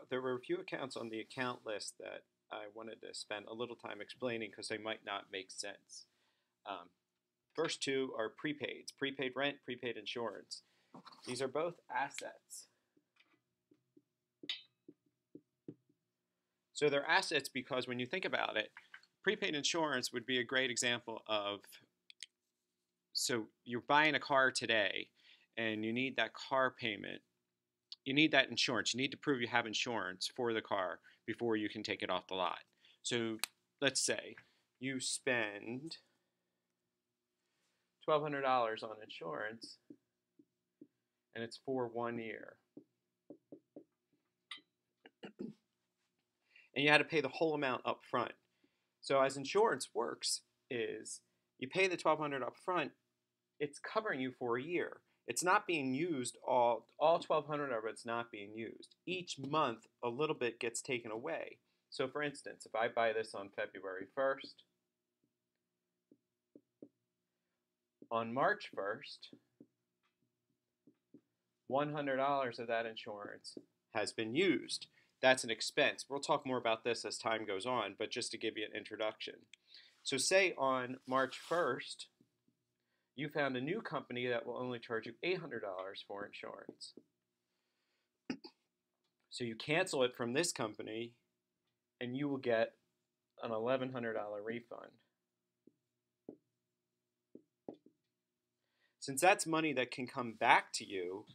there were a few accounts on the account list that I wanted to spend a little time explaining because they might not make sense. Um, First two are prepaids, prepaid rent, prepaid insurance. These are both assets. So they're assets because when you think about it, prepaid insurance would be a great example of, so you're buying a car today and you need that car payment. You need that insurance. You need to prove you have insurance for the car before you can take it off the lot. So let's say you spend $1,200 on insurance and it's for 1 year. And you had to pay the whole amount up front. So as insurance works is you pay the $1,200 up front, it's covering you for a year. It's not being used all 1,200 of it's not being used. Each month a little bit gets taken away. So for instance, if I buy this on February 1st, on March 1st, $100 of that insurance has been used. That's an expense. We'll talk more about this as time goes on, but just to give you an introduction. So say on March 1st, you found a new company that will only charge you $800 for insurance. So you cancel it from this company and you will get an $1,100 refund. Since that's money that can come back to you,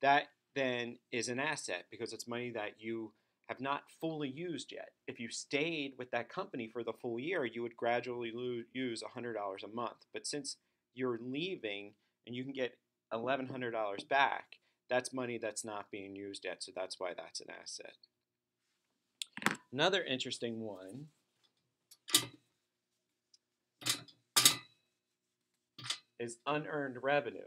that then is an asset because it's money that you have not fully used yet. If you stayed with that company for the full year, you would gradually use $100 a month. But since you're leaving and you can get $1,100 back, that's money that's not being used yet, so that's why that's an asset. Another interesting one is unearned revenue.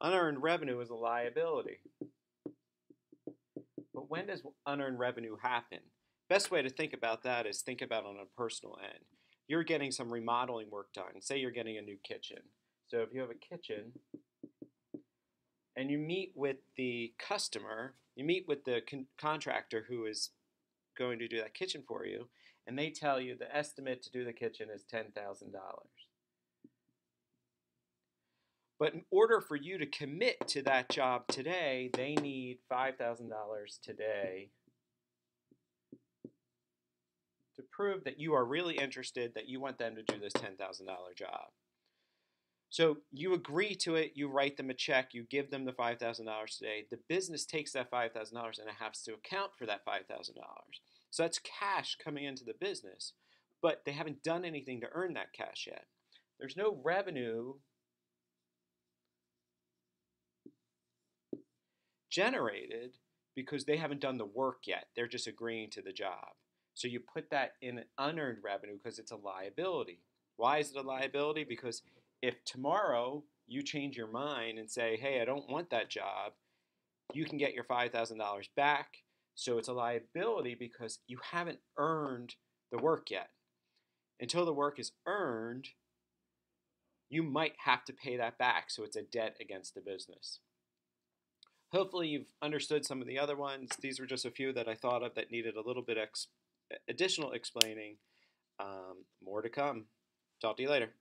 Unearned revenue is a liability. But when does unearned revenue happen? Best way to think about that is think about on a personal end. You're getting some remodeling work done. Say you're getting a new kitchen. So if you have a kitchen and you meet with the customer, you meet with the contractor who is going to do that kitchen for you, and they tell you the estimate to do the kitchen is $10,000. But in order for you to commit to that job today, they need $5,000 today to prove that you are really interested, that you want them to do this $10,000 job. So you agree to it, you write them a check, you give them the $5,000 today. The business takes that $5,000 and it has to account for that $5,000. So that's cash coming into the business, but they haven't done anything to earn that cash yet. There's no revenue generated because they haven't done the work yet. They're just agreeing to the job. So you put that in unearned revenue because it's a liability. Why is it a liability? Because if tomorrow you change your mind and say, hey, I don't want that job, you can get your $5,000 back. So it's a liability because you haven't earned the work yet. Until the work is earned, you might have to pay that back. So it's a debt against the business. Hopefully you've understood some of the other ones. These were just a few that I thought of that needed a little bit additional explaining. More to come. Talk to you later.